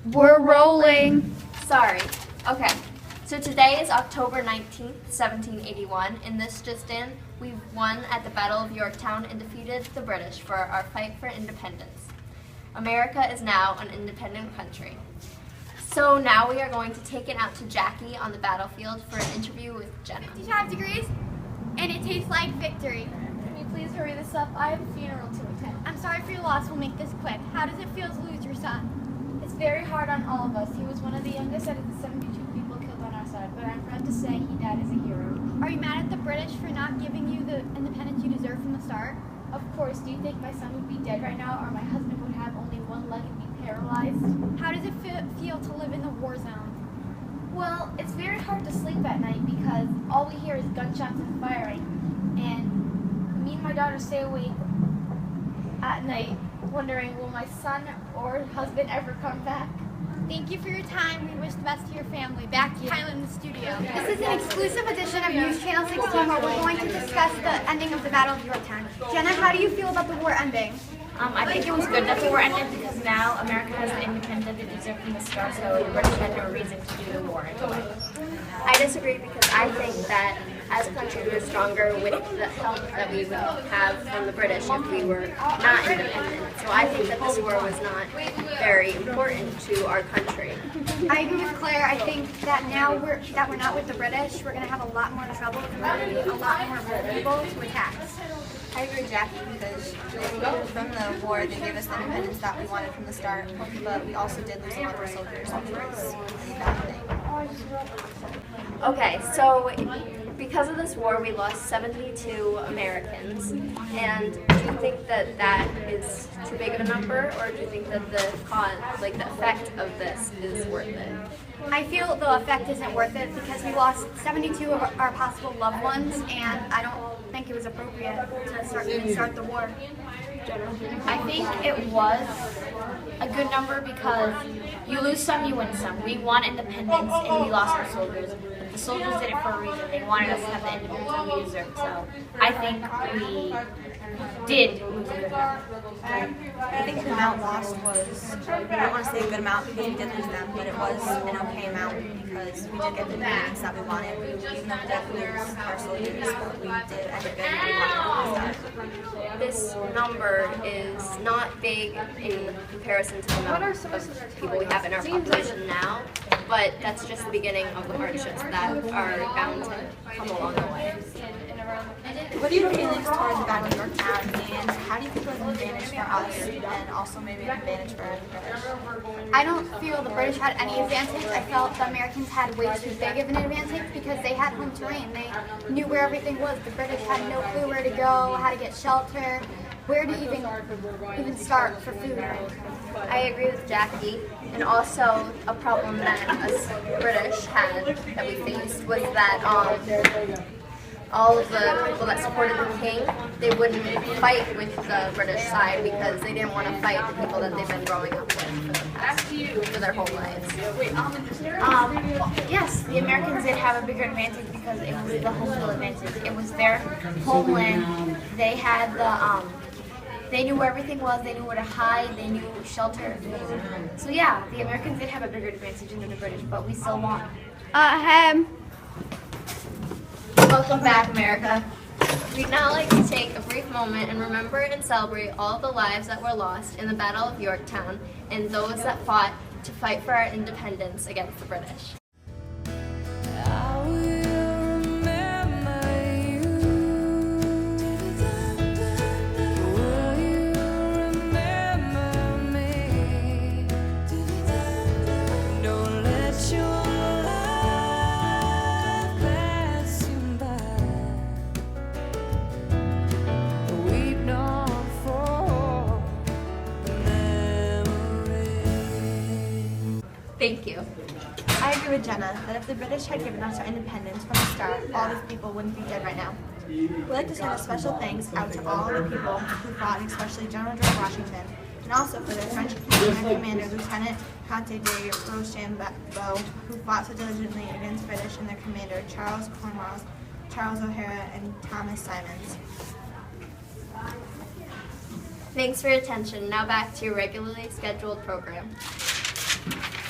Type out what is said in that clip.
We're rolling. Sorry. Okay. So today is October 19th, 1781. In this just in, we won at the Battle of Yorktown and defeated the British for our fight for independence. America is now an independent country. So now we are going to take it out to Jackie on the battlefield for an interview with Jenna. 55 degrees, and it tastes like victory. Can you please hurry this up? I have a funeral to attend. I'm sorry for your loss. We'll make this quick. How does it feel to lose your son? It's very hard on all of us. He was one of the youngest out of the 72 people killed on our side, but I'm proud to say he died as a hero. Are you mad at the British for not giving you the independence you deserve from the start? Of course, do you think my son would be dead right now, or my husband would have only one leg and be paralyzed? How does it feel to live in the war zone? Well, it's very hard to sleep at night because all we hear is gunshots and firing. And me and my daughter stay awake at night wondering, will my son or husband ever come back? Thank you for your time. We wish the best to your family. Back to Kylan in the studio. This is an exclusive edition of News Channel 16 where we're going to discuss the ending of the Battle of Yorktown. Jenna, how do you feel about the war ending? I think it was good that the war ended because now America has the independence it deserved from the start, so the British had no reason to do the war anyway. I disagree because I think that as a country we were stronger with the help that we would have from the British if we were not independent. So I think that this war was not very important to our country. I agree with Claire. I think that now we're not with the British, we're going to have a lot more trouble and we're going to be a lot more vulnerable to attacks. I agree with Jackie because from the war they gave us the independence that we wanted from the start, but we also did lose a lot of our soldiers, which was a bad thing. Okay, so because of this war we lost 72 Americans, and do you think that that is too big of a number, or do you think that the cause, like the effect of this is worth it? I feel the effect isn't worth it because we lost 72 of our possible loved ones, and I don't think it was appropriate to start the war. I think it was a good number because you lose some, you win some. We won independence and we lost our soldiers. But the soldiers did it for a reason. They wanted us to have the independence we deserved. So I think we did lose a good number. I think the amount lost was, I don't want to say a good amount because we did lose them, but it was an okay amount because we did get the independence that we wanted. Even though we did lose our soldiers, but we did end up getting what we wanted from the start. This number is not big in comparison to the number of people we have in our population now, but that's just the beginning of the hardships that are bound to come along the way. What are your feelings towards the Battle of Yorktown, and how do you think it was an advantage for us and also maybe an advantage for the British? I don't feel the British had any advantage. I felt the Americans had way too big of an advantage because they had home terrain. They knew where everything was. The British had no clue where to go, how to get shelter, where to even start for food. I agree with Jackie, and also a problem that us British had that we faced was that all of the people that supported the king, they wouldn't fight with the British side because they didn't want to fight the people that they've been growing up with for their whole lives. Yes, the Americans did have a bigger advantage because it was the home field advantage. It was their homeland. They had they knew where everything was, they knew where to hide, they knew shelter. So yeah, the Americans did have a bigger advantage than the British, but we still won. Welcome back, America. We'd now like to take a brief moment and remember and celebrate all of the lives that were lost in the Battle of Yorktown and those that fought to fight for our independence against the British. Thank you. I agree with Jenna that if the British had given us our independence from the start, all these people wouldn't be dead right now. We'd like to send a special thanks out to all the people who fought, especially General George Washington, and also for their French commander, Lieutenant Comte de Rochambeau, who fought so diligently against British, and their commander, Charles Cornwallis, Charles O'Hara, and Thomas Simons. Thanks for your attention. Now back to your regularly scheduled program. Thank you.